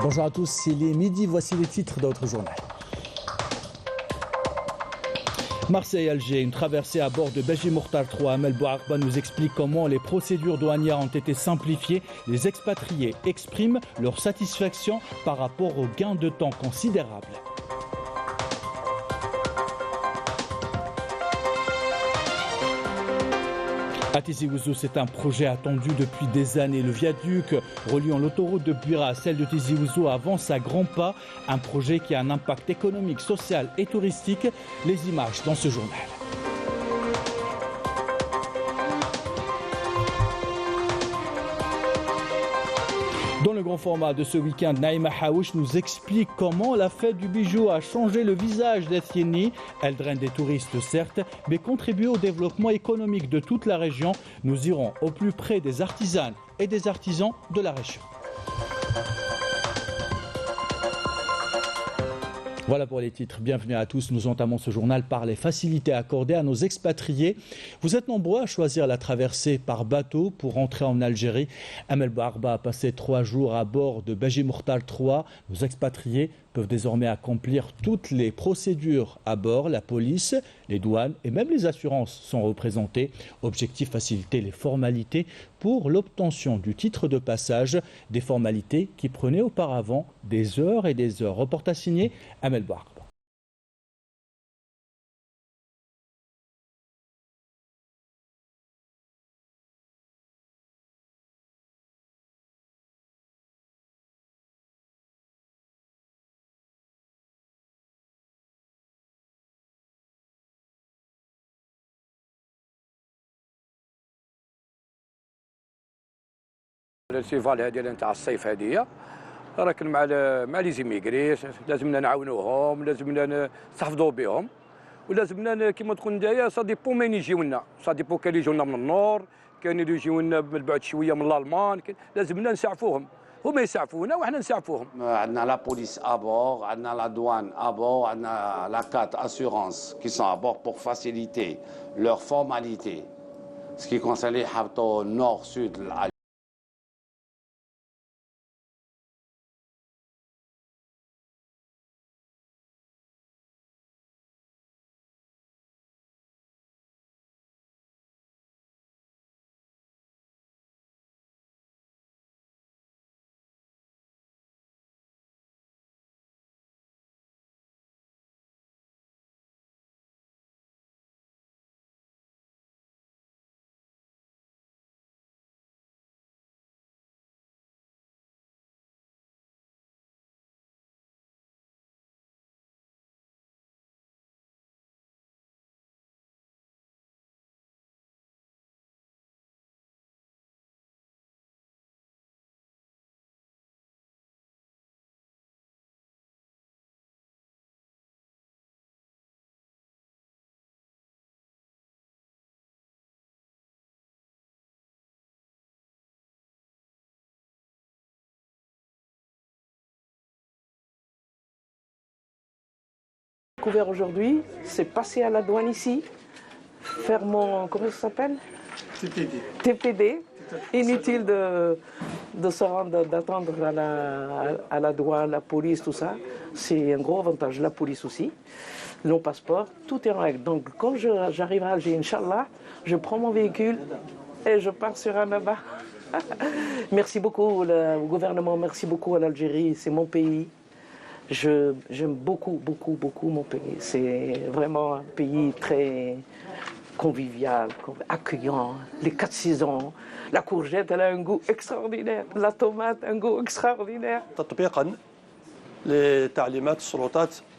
Bonjour à tous, il est midi, voici les titres d'autres journal. Marseille-Alger, une traversée à bord de Beji Mokhtar 3. Amel Bouarba nous explique comment les procédures douanières ont été simplifiées. Les expatriés expriment leur satisfaction par rapport aux gains de temps considérables. À Tizi Ouzou, c'est un projet attendu depuis des années. Le viaduc reliant l'autoroute de Buira à celle de Tizi Ouzou avance à grands pas. Un projet qui a un impact économique, social et touristique. Les images dans ce journal. Dans le grand format de ce week-end, Naïma Haouch nous explique comment la fête du bijou a changé le visage d'Etienne. Elle draine des touristes certes, mais contribue au développement économique de toute la région. Nous irons au plus près des artisanes et des artisans de la région. Voilà pour les titres. Bienvenue à tous. Nous entamons ce journal par les facilités accordées à nos expatriés. Vous êtes nombreux à choisir la traversée par bateau pour rentrer en Algérie. Amel Bouarba a passé 3 jours à bord de Beji Mokhtar 3. Nos expatriés peuvent désormais accomplir toutes les procédures à bord. La police, les douanes et même les assurances sont représentées. Objectif, faciliter les formalités pour l'obtention du titre de passage. Des formalités qui prenaient auparavant des heures et des heures. Reportage signé Amel Bouarba. الفيفال هذه اللي نتاع الصيف هذه راكن مع لي زيميغري لازمنا نعاونوهم لازمنا نستحفظوا بهم ولازمنا كيما تقول نتايا سا ديبو من يجيونا سا ديبو كان يجيونا من النور كان يجيونا من بعد شويه من الالمان لازمنا نسعفوهم هما يسعفونا وحنا نسعفوهم. عندنا لا بوليس ابور عندنا لا douane ابور عندنا لا كات assurance qui sont à bord pour faciliter leurs formalités. Ce qui concerne les habitants nord sud Découvert aujourd'hui, c'est passer à la douane ici, faire mon, comment ça s'appelle ? TPD. Inutile de se rendre, d'attendre à la douane, la police, tout ça. C'est un gros avantage. La police aussi, nos passeports, tout est en règle. Donc quand j'arrive à Alger, Inch'Allah, je prends mon véhicule et je pars sur Annaba. Merci beaucoup au gouvernement, merci beaucoup à l'Algérie, c'est mon pays. J'aime beaucoup, beaucoup, beaucoup mon pays. C'est vraiment un pays très convivial, accueillant. Les 4 saisons, la courgette, elle a un goût extraordinaire. La tomate, un goût extraordinaire.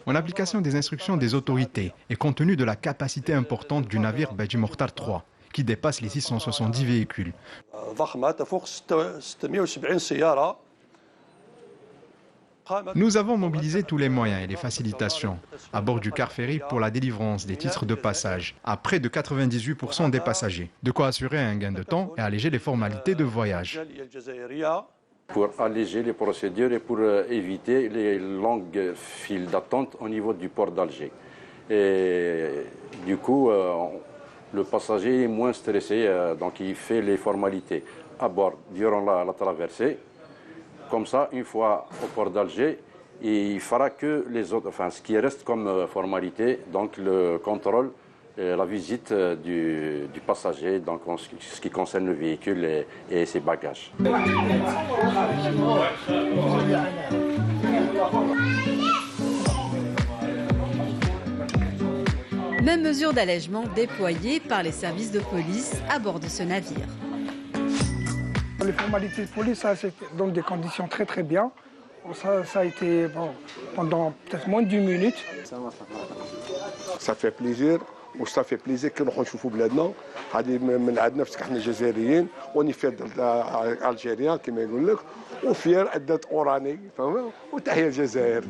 En application des instructions des autorités et compte tenu de la capacité importante du navire Beji Mokhtar 3, qui dépasse les 670 véhicules. Nous avons mobilisé tous les moyens et les facilitations à bord du car ferry pour la délivrance des titres de passage à près de 98% des passagers. De quoi assurer un gain de temps et alléger les formalités de voyage. Pour alléger les procédures et pour éviter les longues files d'attente au niveau du port d'Alger. Et du coup, le passager est moins stressé, donc il fait les formalités à bord durant la traversée. Comme ça, une fois au port d'Alger, il fera que les autres, enfin ce qui reste comme formalité, donc le contrôle et la visite du passager, donc en ce qui concerne le véhicule et ses bagages. Même mesure d'allègement déployée par les services de police à bord de ce navire. Les formalités de police, ça c'est dans des conditions très très bien. Ça a été pendant peut-être moins d'1 minute. Ça fait plaisir. وصافي في بليزير كي نروحوا نشوفوا بلادنا هذه من عندنا باسكو حنا جزائريين وني فير الجيريان كما يقول لك وفير عدة اوراني فهمت وتحيه الجزائر.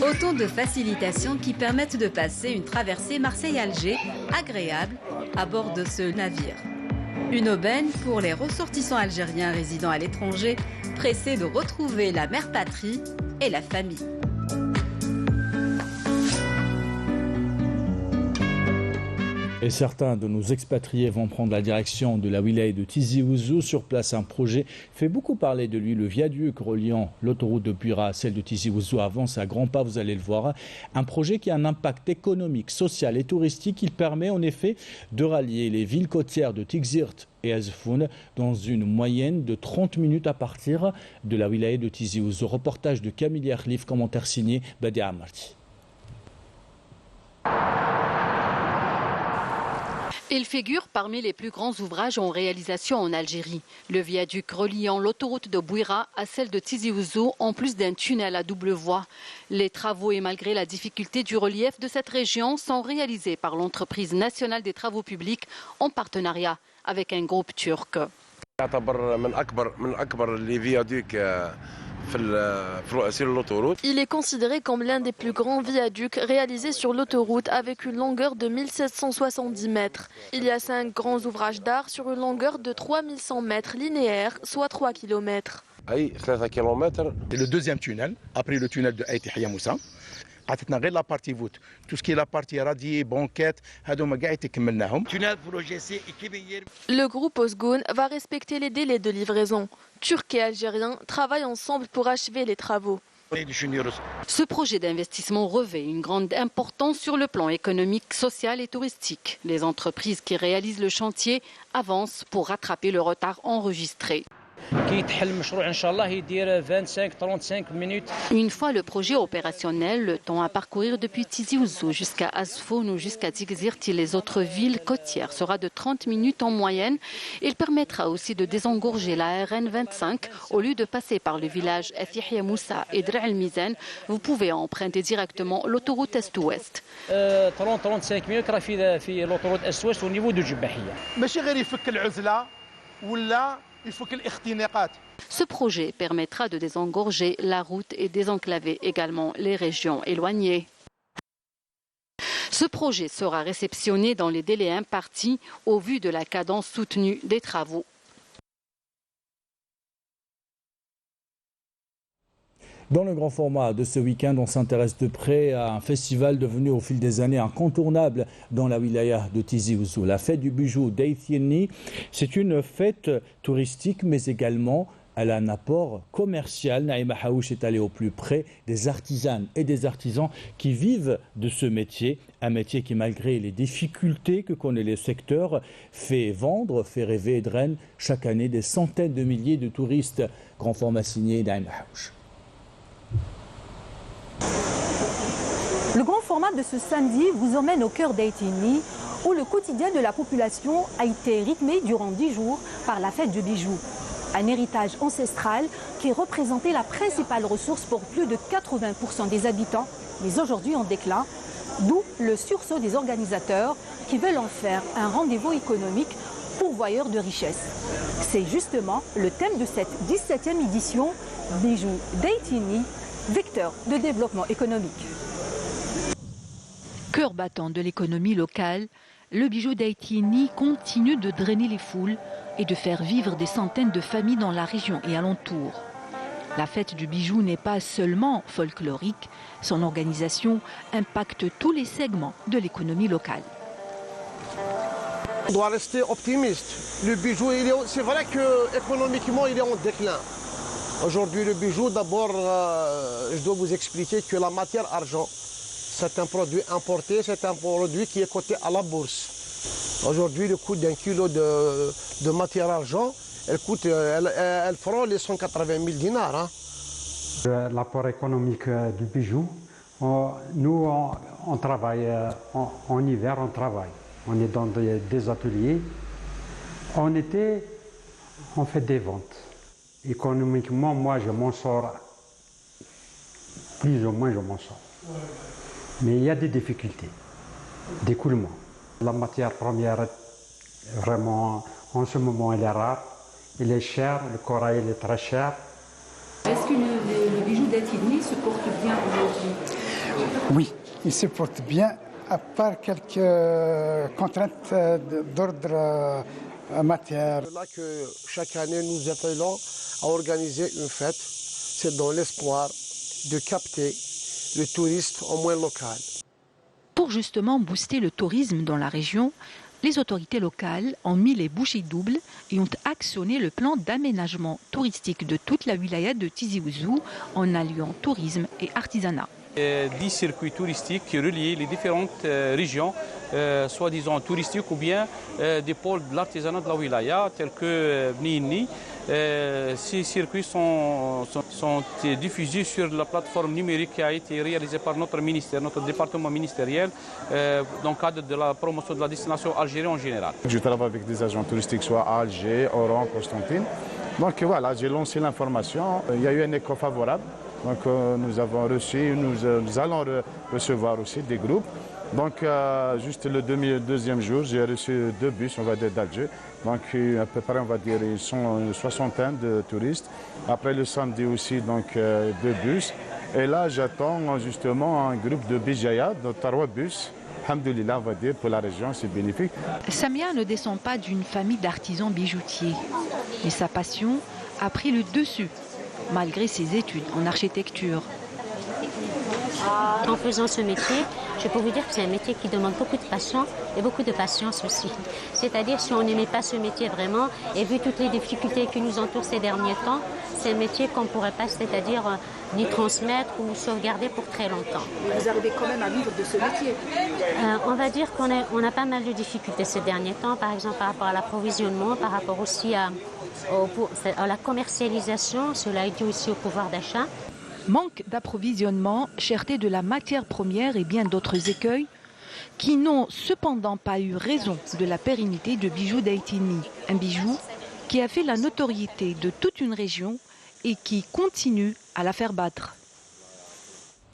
Autant de facilitations qui permettent de passer une traversée Marseille-Alger agréable à bord de ce navire. Une aubaine pour les ressortissants algériens résidant à l'étranger, pressés de retrouver la mère patrie et la famille. Et certains de nos expatriés vont prendre la direction de la wilaya de Tizi Ouzou. Sur place, un projet fait beaucoup parler de lui. Le viaduc reliant l'autoroute de Bouira à celle de Tizi Ouzou avance à grands pas, vous allez le voir. Un projet qui a un impact économique, social et touristique. Il permet en effet de rallier les villes côtières de Tixirt et Azfoun dans une moyenne de 30 minutes à partir de la wilaya de Tizi Ouzou. Reportage de Camille Khalif, commentaire signé Badi Amarti. Il figure parmi les plus grands ouvrages en réalisation en Algérie. Le viaduc reliant l'autoroute de Bouira à celle de Tizi Ouzou, en plus d'un tunnel à double voie. Les travaux, et malgré la difficulté du relief de cette région, sont réalisés par l'entreprise nationale des travaux publics en partenariat avec un groupe turc. Il est considéré comme l'un des plus grands viaducs réalisés sur l'autoroute avec une longueur de 1770 mètres. Il y a 5 grands ouvrages d'art sur une longueur de 3100 mètres linéaires, soit 3 km. C'est le deuxième tunnel, après le tunnel de Haïti Hayamoussa. La partie voûte, tout ce qui est la partie radier, banquette, le groupe Ozgun va respecter les délais de livraison. Turcs et Algériens travaillent ensemble pour achever les travaux. Ce projet d'investissement revêt une grande importance sur le plan économique, social et touristique. Les entreprises qui réalisent le chantier avancent pour rattraper le retard enregistré. Une fois le projet opérationnel, le temps à parcourir depuis Tizi Ouzou jusqu'à Azfoun ou jusqu'à Tixirt et les autres villes côtières sera de 30 minutes en moyenne. Il permettra aussi de désengorger la RN 25. Au lieu de passer par le village Yahya Moussa et Dra el-Mizan, vous pouvez emprunter directement l'autoroute Est-Ouest. 30-35 minutes في l'autoroute Est-Ouest au niveau de Djibahia. Ce projet permettra de désengorger la route et désenclaver également les régions éloignées. Ce projet sera réceptionné dans les délais impartis au vu de la cadence soutenue des travaux. Dans le grand format de ce week-end, on s'intéresse de près à un festival devenu au fil des années incontournable dans la wilaya de Tizi Ouzou. La fête du bijou d'Aïtieni, c'est une fête touristique mais également elle a un apport commercial. Naïma Haouch est allée au plus près des artisanes et des artisans qui vivent de ce métier. Un métier qui, malgré les difficultés que connaît le secteur, fait vendre, fait rêver et draine chaque année des centaines de milliers de touristes. Grand format signé Naïma Haouch. Le grand format de ce samedi vous emmène au cœur d'Aïtieni, où le quotidien de la population a été rythmé durant 10 jours par la fête du bijou. Un héritage ancestral qui représentait la principale ressource pour plus de 80% des habitants, mais aujourd'hui en déclin, d'où le sursaut des organisateurs qui veulent en faire un rendez-vous économique pourvoyeur de richesses. C'est justement le thème de cette 17e édition, Bijou d'Aïtieni, vecteur de développement économique. Cœur battant de l'économie locale, le bijou d'Aïtieni continue de drainer les foules et de faire vivre des centaines de familles dans la région et alentour. La fête du bijou n'est pas seulement folklorique, son organisation impacte tous les segments de l'économie locale. On doit rester optimiste. Le bijou, c'est vrai qu'économiquement, il est en déclin. Aujourd'hui, le bijou, d'abord, je dois vous expliquer que la matière argent, c'est un produit importé, c'est un produit qui est coté à la bourse. Aujourd'hui, le coût d'un kilo de matière argent, elle frôle les 180 000 dinars. Hein. L'apport économique du bijou, nous, on travaille, en hiver, on travaille. On est dans des ateliers. En été, on fait des ventes. Économiquement, moi, je m'en sors. Plus ou moins, je m'en sors. Mais il y a des difficultés d'écoulement. La matière première, vraiment, en ce moment, elle est rare. Elle est chère, le corail il est très cher. Est-ce que le bijou d'Attigny se porte bien aujourd'hui? Oui, il se porte bien, à part quelques contraintes d'ordre matière. C'est là que chaque année, nous appelons à organiser une fête. C'est dans l'espoir de capter le touriste au moins local. Pour justement booster le tourisme dans la région, les autorités locales ont mis les bouchées doubles et ont actionné le plan d'aménagement touristique de toute la wilaya de Tizi Ouzou en alliant tourisme et artisanat. 10 circuits touristiques qui relient les différentes régions, soi-disant touristiques ou bien des pôles de l'artisanat de la wilaya, tels que Bnini. Ces circuits sont diffusés sur la plateforme numérique qui a été réalisée par notre ministère, notre département ministériel, dans le cadre de la promotion de la destination algérienne en général. Je travaille avec des agents touristiques, soit à Alger, Oran, Constantine. Donc voilà, j'ai lancé l'information. Il y a eu un écho favorable. Donc nous avons reçu, nous allons recevoir aussi des groupes. Donc juste le deuxième jour, j'ai reçu 2 bus, on va dire, d'Alger. Donc à peu près, on va dire, ils sont une soixantaine de touristes. Après le samedi aussi, donc 2 bus. Et là, j'attends justement un groupe de Bijaya, de 3 bus. Alhamdoulilah, on va dire, pour la région, c'est bénéfique. Samia ne descend pas d'une famille d'artisans bijoutiers. Mais sa passion a pris le dessus, malgré ses études en architecture. En faisant ce métier, je peux vous dire que c'est un métier qui demande beaucoup de passion et beaucoup de patience aussi. C'est-à-dire, si on n'aimait pas ce métier vraiment, et vu toutes les difficultés qui nous entourent ces derniers temps, c'est un métier qu'on ne pourrait pas, c'est-à-dire, ni transmettre ou sauvegarder pour très longtemps. Vous arrivez quand même à vivre de ce métier? On va dire qu'on a pas mal de difficultés ces derniers temps, par exemple par rapport à l'approvisionnement, par rapport aussi à la commercialisation, cela est dû aussi au pouvoir d'achat. Manque d'approvisionnement, cherté de la matière première et bien d'autres écueils qui n'ont cependant pas eu raison de la pérennité de Bijou d'Attigny. Un bijou qui a fait la notoriété de toute une région et qui continue à la faire battre.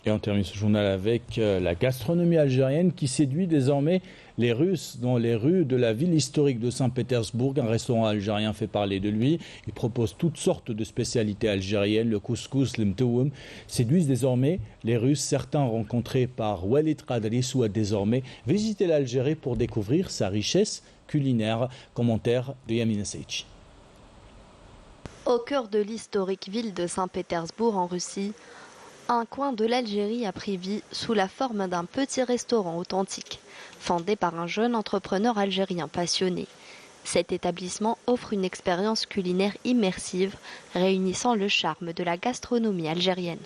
Et on termine ce journal avec la gastronomie algérienne qui séduit désormais les Russes dans les rues de la ville historique de Saint-Pétersbourg. Un restaurant algérien fait parler de lui. Il propose toutes sortes de spécialités algériennes. Le couscous, le mtoum séduisent désormais les Russes. Certains rencontrés par Walid Qadri souhaitent désormais visiter l'Algérie pour découvrir sa richesse culinaire. Commentaire de Yamina Seichi. Au cœur de l'historique ville de Saint-Pétersbourg en Russie, un coin de l'Algérie a pris vie sous la forme d'un petit restaurant authentique, fondé par un jeune entrepreneur algérien passionné. Cet établissement offre une expérience culinaire immersive, réunissant le charme de la gastronomie algérienne.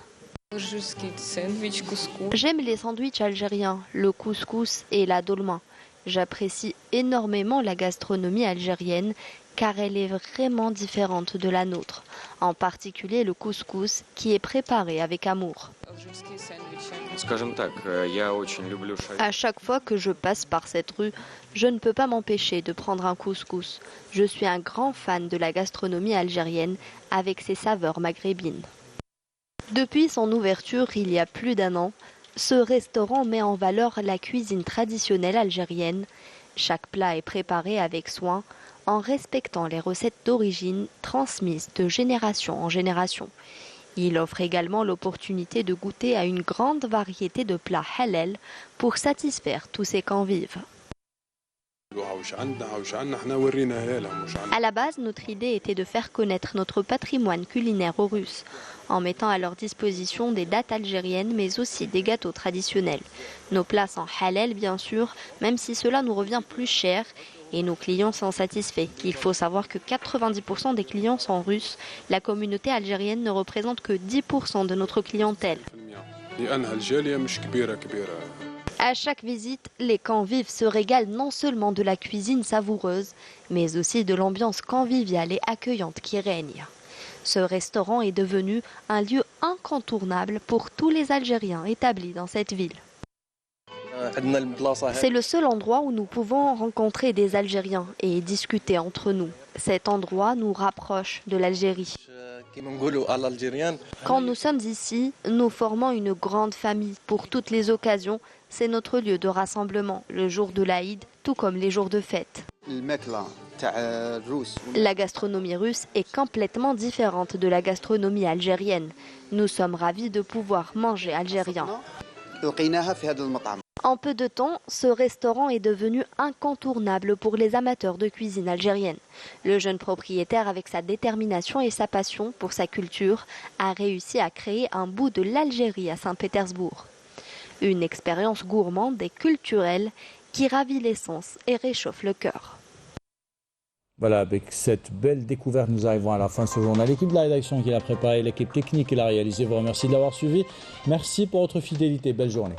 J'aime les sandwichs algériens, le couscous et la dolma. J'apprécie énormément la gastronomie algérienne car elle est vraiment différente de la nôtre, en particulier le couscous qui est préparé avec amour. À chaque fois que je passe par cette rue, je ne peux pas m'empêcher de prendre un couscous. Je suis un grand fan de la gastronomie algérienne avec ses saveurs maghrébines. Depuis son ouverture il y a plus d'1 an, ce restaurant met en valeur la cuisine traditionnelle algérienne. Chaque plat est préparé avec soin, en respectant les recettes d'origine transmises de génération en génération. Il offre également l'opportunité de goûter à une grande variété de plats halal pour satisfaire tous ses convives. À la base, notre idée était de faire connaître notre patrimoine culinaire aux Russes, en mettant à leur disposition des dattes algériennes, mais aussi des gâteaux traditionnels. Nos plats sont halal, bien sûr, même si cela nous revient plus cher, et nos clients sont satisfaits. Il faut savoir que 90% des clients sont russes. La communauté algérienne ne représente que 10% de notre clientèle. À chaque visite, les convives se régalent non seulement de la cuisine savoureuse, mais aussi de l'ambiance conviviale et accueillante qui règne. Ce restaurant est devenu un lieu incontournable pour tous les Algériens établis dans cette ville. C'est le seul endroit où nous pouvons rencontrer des Algériens et discuter entre nous. Cet endroit nous rapproche de l'Algérie. Quand nous sommes ici, nous formons une grande famille. Pour toutes les occasions, c'est notre lieu de rassemblement, le jour de l'Aïd, tout comme les jours de fête. La gastronomie russe est complètement différente de la gastronomie algérienne. Nous sommes ravis de pouvoir manger algérien. En peu de temps, ce restaurant est devenu incontournable pour les amateurs de cuisine algérienne. Le jeune propriétaire, avec sa détermination et sa passion pour sa culture, a réussi à créer un bout de l'Algérie à Saint-Pétersbourg. Une expérience gourmande et culturelle qui ravit les sens et réchauffe le cœur. Voilà, avec cette belle découverte, nous arrivons à la fin de ce journal. L'équipe de la rédaction qui l'a préparé, l'équipe technique qui l'a réalisé, vous remercie de l'avoir suivi. Merci pour votre fidélité. Belle journée.